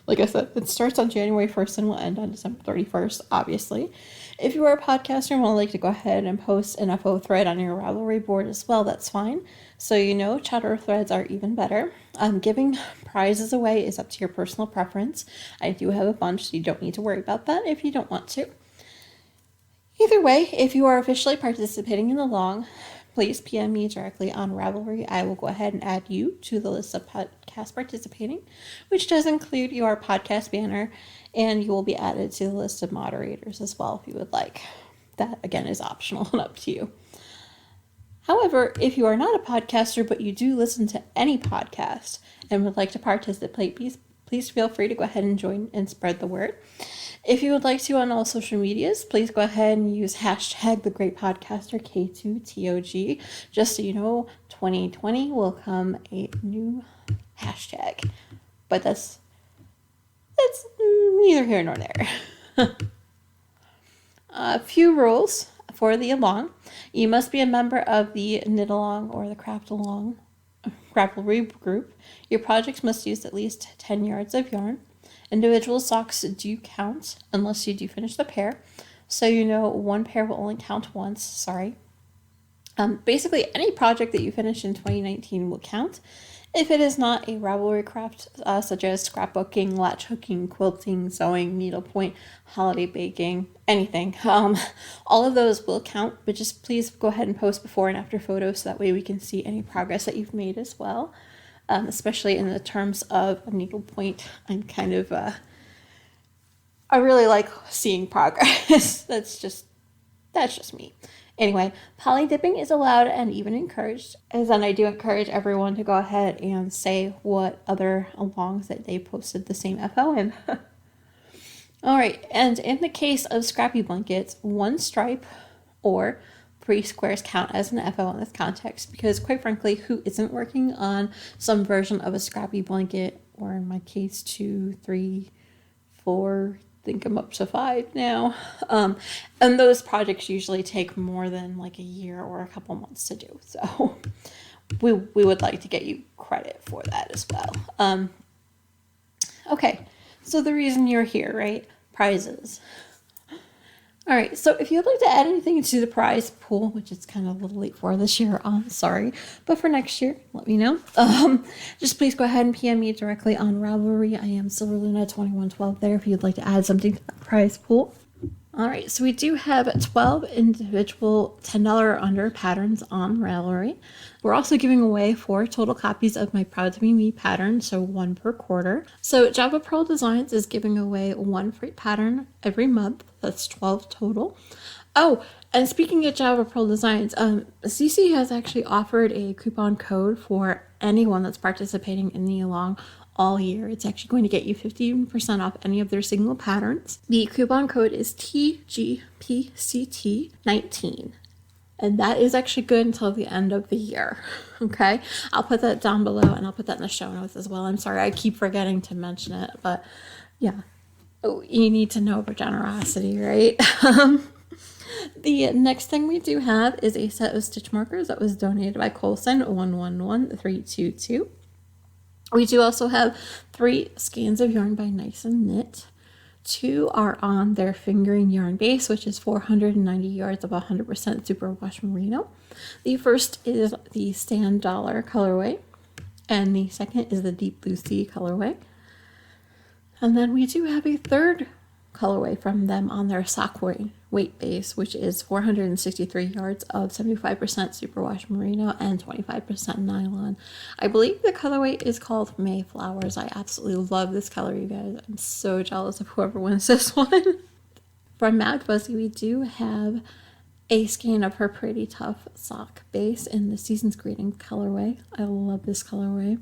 Like I said, it starts on January 1st and will end on December 31st, obviously. If you are a podcaster and would like to go ahead and post an FO thread on your Ravelry board as well, that's fine. So chatter threads are even better. Giving prizes away is up to your personal preference. I do have a bunch, so you don't need to worry about that if you don't want to. Either way, if you are officially participating in the long, please PM me directly on Ravelry. I will go ahead and add you to the list of podcasts participating, which does include your podcast banner, and you will be added to the list of moderators as well if you would like. That, again, is optional and up to you. However, if you are not a podcaster, but you do listen to any podcast and would like to participate, please feel free to go ahead and join and spread the word. If you would like to on all social medias, please go ahead and use hashtag #TheGreatPodcaster K2TOG. Just so you know, 2020 will come a new hashtag. But that's neither here nor there. A few rules for the along. You must be a member of the Knit Along or the Craft Along Ravelry group. Your projects must use at least 10 yards of yarn. Individual socks do count unless you do finish the pair. So one pair will only count once. Sorry. Basically, any project that you finish in 2019 will count. If it is not a Ravelry craft, such as scrapbooking, latch hooking, quilting, sewing, needlepoint, holiday baking, anything, all of those will count, but just please go ahead and post before and after photos so that way we can see any progress that you've made as well. Especially in the terms of a needlepoint, I really like seeing progress. That's just me. Anyway, poly dipping is allowed and even encouraged, as then I do encourage everyone to go ahead and say what other alongs that they posted the same FO in. Alright, and in the case of scrappy blankets, one stripe or 3 squares count as an FO in this context, because quite frankly, who isn't working on some version of a scrappy blanket, or in my case 2, 3, 4, I think I'm up to 5 now. And those projects usually take more than like a year or a couple months to do. So we would like to get you credit for that as well. Okay, so the reason you're here, right? Prizes. All right, so if you'd like to add anything to the prize pool, which it's kind of a little late for this year, I'm sorry, but for next year, let me know. Just please go ahead and PM me directly on Ravelry. I am Silverluna2112 there if you'd like to add something to the prize pool. All right, so we do have 12 individual $10 or under patterns on Ravelry. We're also giving away 4 total copies of my Proud to Be Me pattern, so 1 per quarter. So Java Pearl Designs is giving away 1 free pattern every month. That's 12 total. Oh, and speaking of Java Pearl Designs, CC has actually offered a coupon code for anyone that's participating in the along all year. It's actually going to get you 15% off any of their single patterns. The coupon code is TGPCT19. And that is actually good until the end of the year. Okay, I'll put that down below, and I'll put that in the show notes as well. I'm sorry, I keep forgetting to mention it, but yeah. Oh, you need to know about generosity, right? The next thing we do have is a set of stitch markers that was donated by Colson 111322. We do also have 3 skeins of yarn by Nice and Knit. 2 are on their fingering yarn base, which is 490 yards of 100% superwash merino. The first is the Sand Dollar colorway, and the second is the Deep Blue Sea colorway. And then we do have a third colorway from them on their sock weight base, which is 463 yards of 75% superwash merino and 25% nylon. I believe the colorway is called Mayflowers. I absolutely love this color, you guys. I'm so jealous of whoever wins this one. From Mad Fuzzy, we do have a skein of her Pretty Tough sock base in the Season's Greeting colorway. I love this colorway.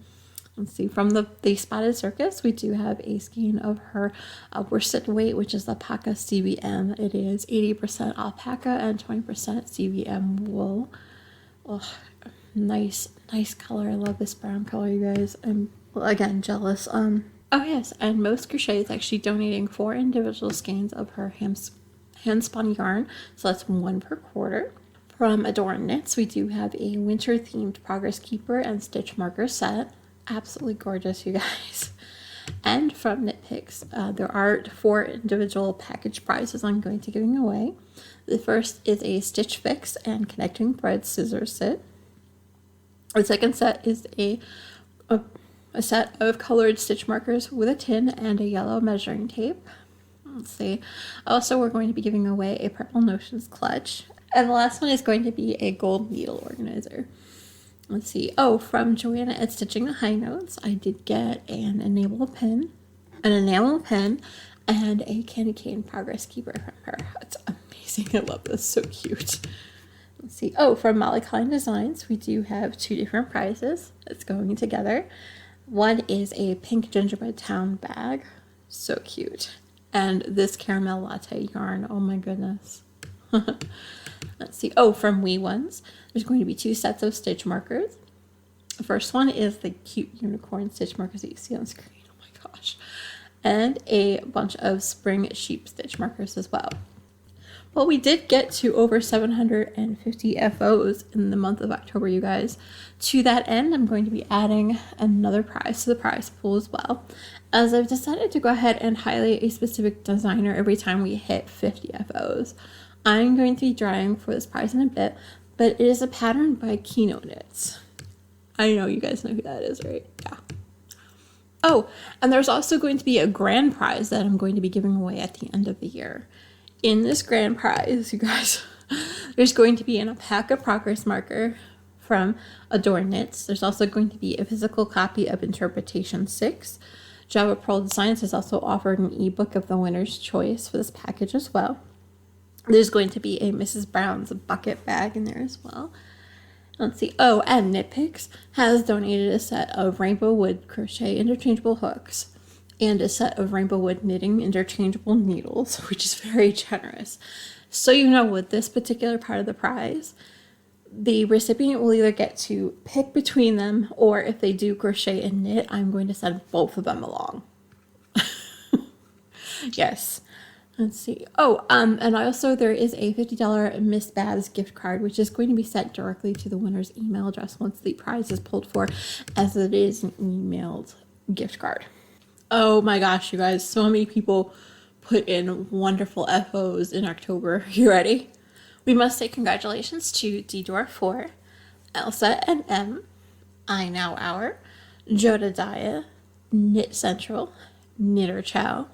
Let's see, from the Spotted Circus, we do have a skein of her worsted weight, which is the Paca CBM. It is 80% alpaca and 20% CBM wool. Oh, nice color. I love this brown color, you guys. I'm, again, jealous. Oh yes, and Most Crochet is actually donating 4 individual skeins of her hand-spun yarn, so that's 1 per quarter. From Adorn Knits, we do have a winter-themed Progress Keeper and stitch marker set. Absolutely gorgeous, you guys. And from Knit Picks, there are 4 individual package prizes I'm going to be giving away. The first is a Stitch Fix and Connecting Thread Scissors set. The second set is a set of colored stitch markers with a tin and a yellow measuring tape. Let's see. Also, we're going to be giving away a Purple Notions clutch. And the last one is going to be a gold needle organizer. Let's see. Oh, from Joanna at Stitching the High Notes, I did get an enamel pen, and a candy cane Progress Keeper from her. It's amazing. I love this. So cute. Let's see. Oh, from Molly Klein Designs, we do have 2 different prizes that's going together. One is a pink gingerbread town bag. So cute. And this caramel latte yarn. Oh my goodness. Let's see. Oh, from Wee Ones, there's going to be 2 sets of stitch markers. The first one is the cute unicorn stitch markers that you see on screen. Oh my gosh. And a bunch of spring sheep stitch markers as well. Well, we did get to over 750 FOs in the month of October, you guys. To that end, I'm going to be adding another prize to the prize pool as well, as I've decided to go ahead and highlight a specific designer every time we hit 50 FOs. I'm going to be drawing for this prize in a bit, but it is a pattern by Kino Knits. I know you guys know who that is, right? Yeah. Oh, and there's also going to be a grand prize that I'm going to be giving away at the end of the year. In this grand prize, you guys, there's going to be an Alpaca Progress marker from Adorn Knits. There's also going to be a physical copy of Interpretation 6. Java Pearl Designs has also offered an ebook of the winner's choice for this package as well. There's going to be a Mrs. Brown's bucket bag in there as well. Let's see. Oh, and Knit Picks has donated a set of Rainbow Wood crochet interchangeable hooks and a set of Rainbow Wood knitting interchangeable needles, which is very generous. So you know, with this particular part of the prize, the recipient will either get to pick between them, or if they do crochet and knit, I'm going to send both of them along. Yes. Let's see. Oh, and also there is a $50 Miss Babs gift card, which is going to be sent directly to the winner's email address once the prize is pulled for, as it is an emailed gift card. Oh my gosh, you guys, so many people put in wonderful FOs in October. You ready? We must say congratulations to D-Dor4, Elsa and M, I Now Hour, Jodadiah, Knit Central, Knitter Chow,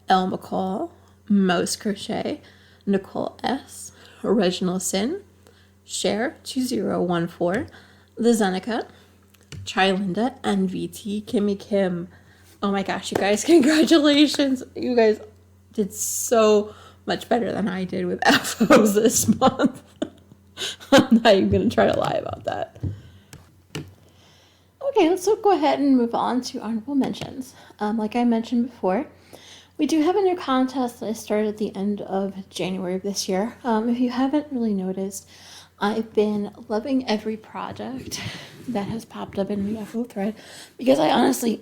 El McCall, Most Crochet, Nicole S, Reginald Sin, Share 2014, The Zenica, Trilinda, and VT Kimmy Kim. Oh my gosh, you guys, congratulations. You guys did so much better than I did with FOs this month. I'm not even going to try to lie about that. Okay, let's go ahead and move on to honorable mentions. Like I mentioned before, we do have a new contest that I started at the end of January of this year. If you haven't really noticed, I've been loving every project that has popped up in the FO thread because I honestly,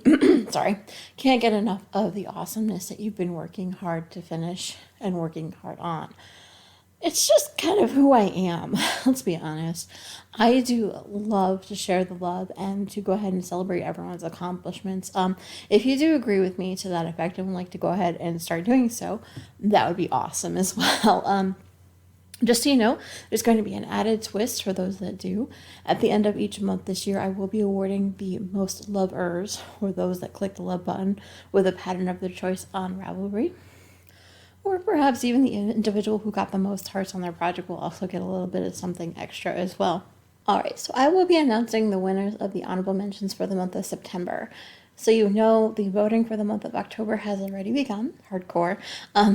can't get enough of the awesomeness that you've been working hard to finish and working hard on. It's just kind of who I am, let's be honest. I do love to share the love and to go ahead and celebrate everyone's accomplishments. If you do agree with me to that effect and would like to go ahead and start doing so, that would be awesome as well. Just so you know, there's going to be an added twist for those that do. At the end of each month this year, I will be awarding the most lovers, or those that click the love button, with a pattern of their choice on Ravelry. Or perhaps even the individual who got the most hearts on their project will also get a little bit of something extra as well. Alright, so I will be announcing the winners of the honorable mentions for the month of September. So you know the voting for the month of October has already begun, hardcore.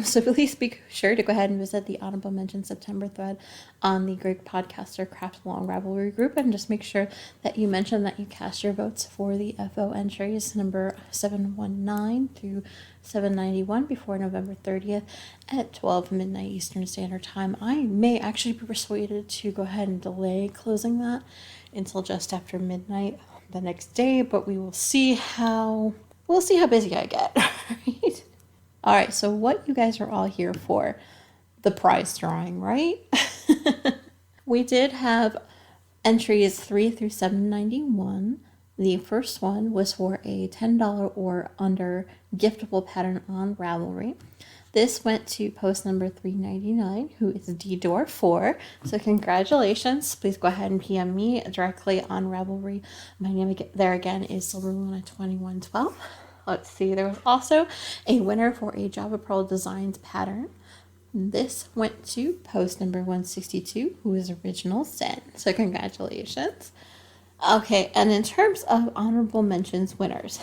So please be sure to go ahead and visit the Honorable Mention September thread on the Great Podcaster Craft Along Ravelry group, and just make sure that you mention that you cast your votes for the FO entries number 719 through 791 before November 30th at 12 midnight Eastern Standard Time. I may actually be persuaded to go ahead and delay closing that until just after midnight the next day, but we will see how busy I get. Right? All right, so what you guys are all here for, the prize drawing, right? We did have entries 3 through 791. The first one was for a $10 or under giftable pattern on Ravelry. This went to post number 399, who is DDoor4. So congratulations. Please go ahead and PM me directly on Ravelry. My name there again is Silverluna2112. Let's see, there was also a winner for a Java Pearl Designs pattern. This went to post number 162, who is Original Sin. So congratulations. Okay, and in terms of honorable mentions winners,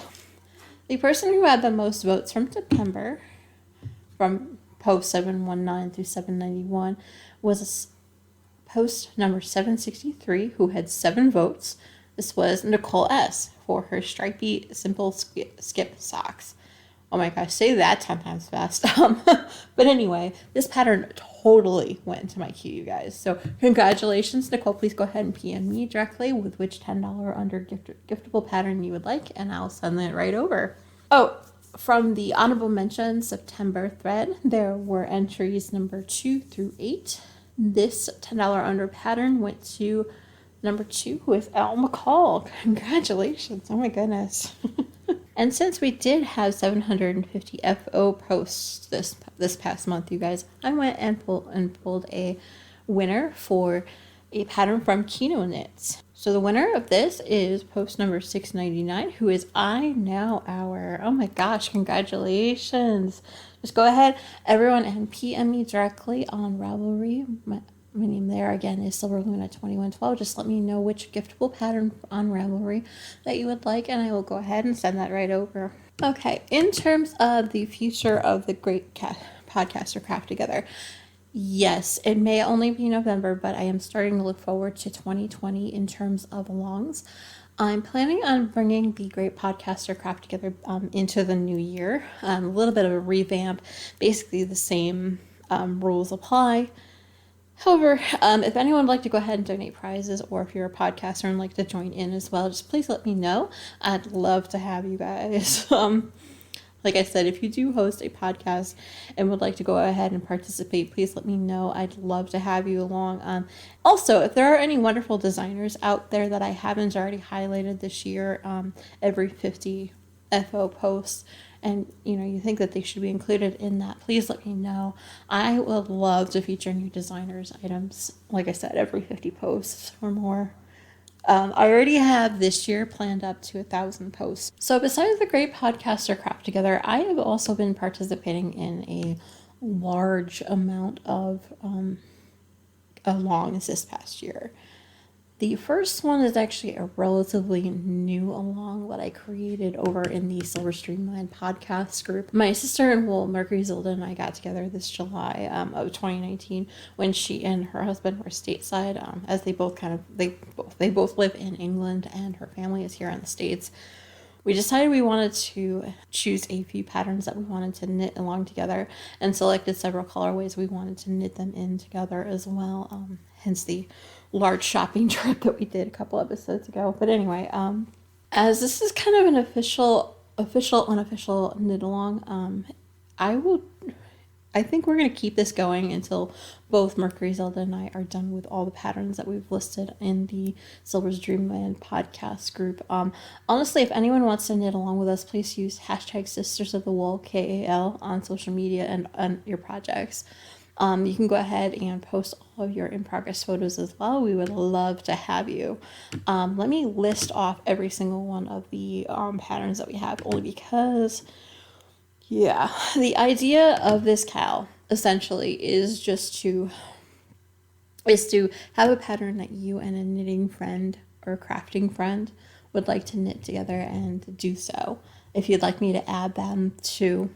the person who had the most votes from September, from post 719 through 791, was post number 763, who had 7 votes. This was Nicole S. for her stripy simple skip socks. Oh my gosh, say that 10 times fast. But anyway, this pattern totally went into my queue, you guys. So congratulations, Nicole. Please go ahead and PM me directly with which $10 under giftable pattern you would like, and I'll send that right over. Oh, from the honorable mention September thread, there were entries number 2 through 8. This $10 under pattern went to number 2, who is Al McCall. Congratulations. Oh my goodness. And since we did have 750 FO posts this past month, you guys, I went and pulled a winner for a pattern from Kino Knits. So the winner of this is post number 699, who is I Now Our. Oh my gosh, congratulations. Just go ahead, everyone, and PM me directly on Ravelry. My name there again is Silverluna2112. Just let me know which giftable pattern on Ravelry that you would like, and I will go ahead and send that right over. Okay, in terms of the future of the Great Podcaster Craft Together, yes, it may only be November, but I am starting to look forward to 2020 in terms of longs. I'm planning on bringing the Great Podcaster Craft Together into the new year. A little bit of a revamp, basically the same rules apply. However, if anyone would like to go ahead and donate prizes, or if you're a podcaster and like to join in as well, just please let me know. I'd love to have you guys. Like I said, if you do host a podcast and would like to go ahead and participate, please let me know. I'd love to have you along. Also, if there are any wonderful designers out there that I haven't already highlighted this year, every 50 FO posts, and you think that they should be included in that, please let me know. I would love to feature new designers items, like I said, every 50 posts or more. I already have this year planned up to 1,000 posts. So besides the Great Podcaster Craft Together, I have also been participating in a large amount of longs this past year. The first one is actually a relatively new along that I created over in the Dreamland podcast group. My sister and Mercury Zilda and I got together this July of 2019 when she and her husband were stateside, as they both live in England and her family is here in the States. We decided we wanted to choose a few patterns that we wanted to knit along together and selected several colorways we wanted to knit them in together as well, hence the large shopping trip that we did a couple episodes ago. But anyway, as this is kind of an official, unofficial knit along, I think we're going to keep this going until both Mercury, Zelda, and I are done with all the patterns that we've listed in the Silver's Dreamland podcast group. Honestly, if anyone wants to knit along with us, please use hashtag Sisters of the Wool, KAL, on social media and on your projects. You can go ahead and post all of your in-progress photos as well. We would love to have you. Let me list off every single one of the patterns that we have, only because... yeah, the idea of this cal essentially is to have a pattern that you and a knitting friend or crafting friend would like to knit together and do so. If you'd like me to add them to,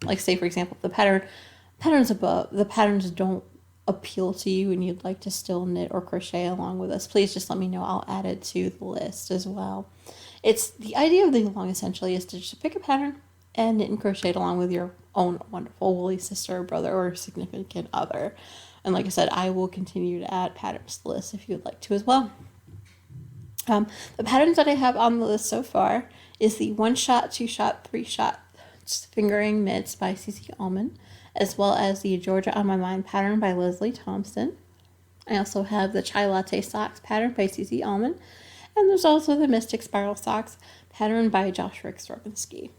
like, say for example, the patterns don't appeal to you and you'd like to still knit or crochet along with us, please just let me know. I'll add it to the list as well. It's the idea of the along essentially is to just pick a pattern and knit and crochet along with your own wonderful woolly sister, brother, or significant other. And like I said, I will continue to add patterns to the list if you would like to as well. The patterns that I have on the list so far is the 1-shot, 2-shot, 3-shot fingering mitts by CC Allman, as well as the Georgia on My Mind pattern by Leslie Thompson. I also have the Chai Latte Socks pattern by CC Allman, and there's also the Mystic Spiral Socks pattern by Josh Rick-Stravinsky.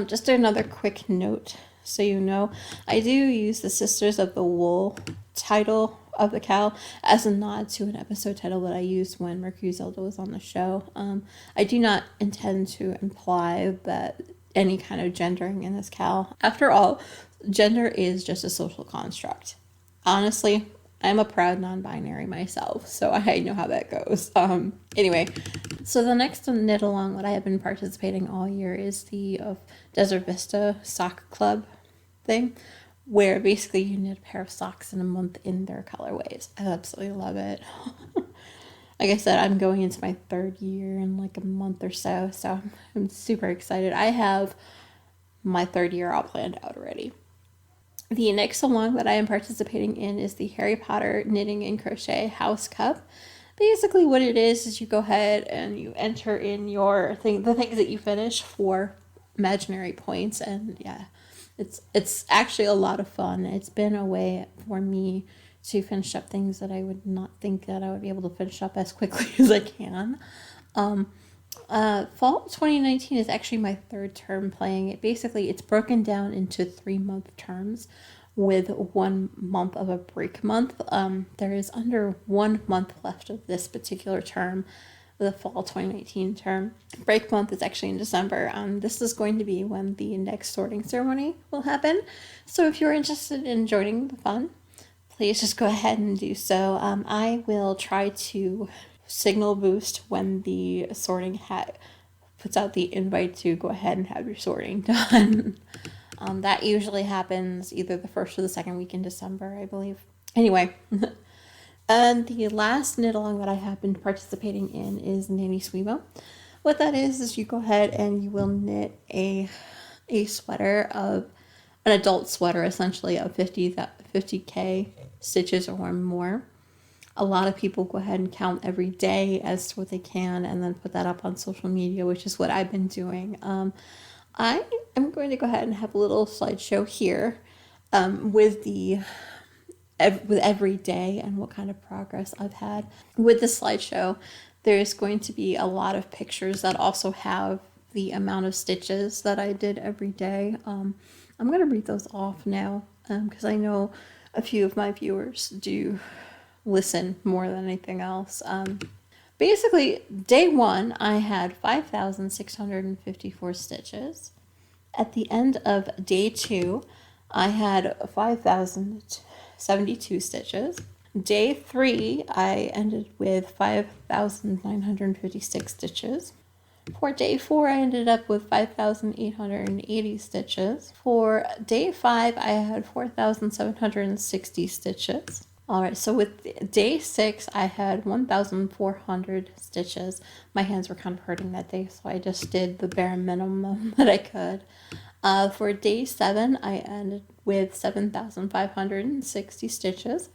Just another quick note, so you know, I do use the Sisters of the Wool title of the cal as a nod to an episode title that I used when Mercury Zelda was on the show. I do not intend to imply that any kind of gendering in this cal. After all, gender is just a social construct. Honestly, I'm a proud non-binary myself, so I know how that goes. Anyway, so the next knit along that I have been participating all year is the Desert Vista Sock Club thing, where basically you knit a pair of socks in a month in their colorways. I absolutely love it. Like I said, I'm going into my 3rd year in like a month or so I'm super excited. I have my 3rd year all planned out already. The next along that I am participating in is the Harry Potter Knitting and Crochet House Cup. Basically what it is you go ahead and you enter in the things that you finish for imaginary points, and yeah, it's actually a lot of fun. It's been a way for me to finish up things that I would not think that I would be able to finish up as quickly as I can. Fall 2019 is actually my 3rd term playing it. Basically, it's broken down into 3-month terms with 1 month of a break month. There is under 1 month left of this particular term, the fall 2019 term. Break month is actually in December. This is going to be when the next sorting ceremony will happen. So if you're interested in joining the fun, please just go ahead and do so. I will try to signal boost when the sorting hat puts out the invite to go ahead and have your sorting done. That usually happens either the 1st or the 2nd week in December, I believe. Anyway, and the last knit along that I have been participating in is Nanny Swimo. What that is you go ahead and you will knit a sweater of an adult sweater, essentially of 50k stitches or more. A lot of people go ahead and count every day as to what they can and then put that up on social media, which is what I've been doing. I am going to go ahead and have a little slideshow here with every day and what kind of progress I've had. With the slideshow, there's going to be a lot of pictures that also have the amount of stitches that I did every day. I'm going to read those off now because I know a few of my viewers do listen more than anything else. Basically, day 1, I had 5,654 stitches. At the end of day 2, I had 5,072 stitches. Day 3, I ended with 5,956 stitches. For day 4, I ended up with 5,880 stitches. For day 5, I had 4,760 stitches. Alright, so with day 6, I had 1,400 stitches. My hands were kind of hurting that day, so I just did the bare minimum that I could. For day 7, I ended with 7,560 stitches.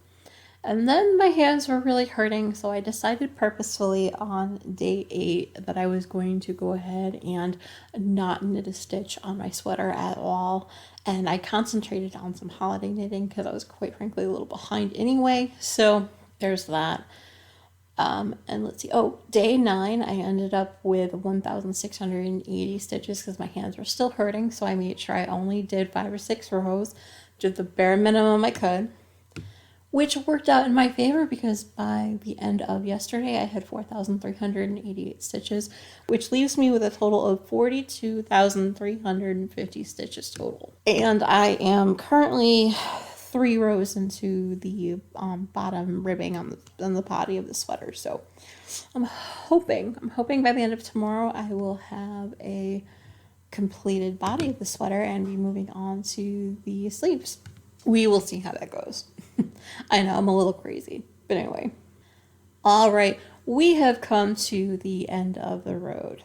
And then my hands were really hurting, so I decided purposefully on day 8 that I was going to go ahead and not knit a stitch on my sweater at all. And I concentrated on some holiday knitting because I was quite frankly a little behind anyway. So there's that. And let's see. Oh, day 9, I ended up with 1,680 stitches because my hands were still hurting. So I made sure I only did 5 or 6 rows, just the bare minimum I could, which worked out in my favor because by the end of yesterday I had 4,388 stitches, which leaves me with a total of 42,350 stitches total. And I am currently 3 rows into the bottom ribbing on the body of the sweater. So I'm hoping by the end of tomorrow I will have a completed body of the sweater and be moving on to the sleeves. We will see how that goes. I know, I'm a little crazy. But anyway. All right, we have come to the end of the road.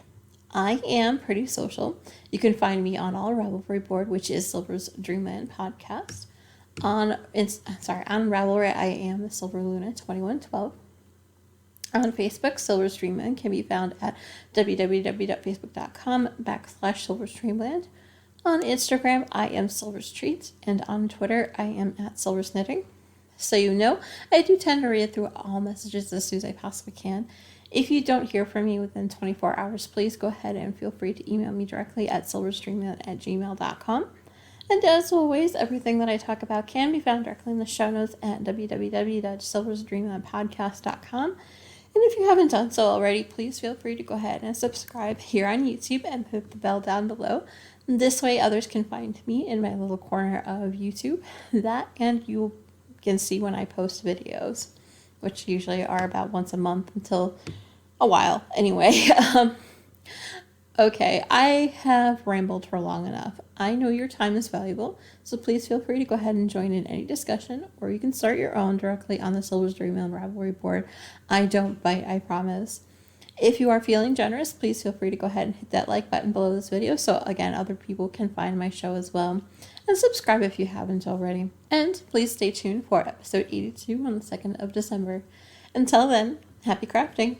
I am pretty social. You can find me on all Ravelry board, which is Silver's Dreamland podcast. On Ravelry, I am the Silverluna 2112. On Facebook, Silver's Dreamland can be found at www.facebook.com/Silver's Dreamland. On Instagram, I am Silver's Treats, and on Twitter, I am at Silver's Knitting. So you know, I do tend to read through all messages as soon as I possibly can. If you don't hear from me within 24 hours, please go ahead and feel free to email me directly at silverstreamland@gmail.com. And as always, everything that I talk about can be found directly in the show notes at www.silversdreamlandpodcast.com. And if you haven't done so already, please feel free to go ahead and subscribe here on YouTube and hit the bell down below. This way others can find me in my little corner of YouTube. That, and you can see when I post videos, which usually are about once a month until a while. Anyway, okay, I have rambled for long enough. I know your time is valuable, so please feel free to go ahead and join in any discussion, or you can start your own directly on the Silver's Dreamland Ravelry board. I don't bite, I promise. If you are feeling generous, please feel free to go ahead and hit that like button below this video so, again, other people can find my show as well. And subscribe if you haven't already. And please stay tuned for episode 82 on the 2nd of December. Until then, happy crafting!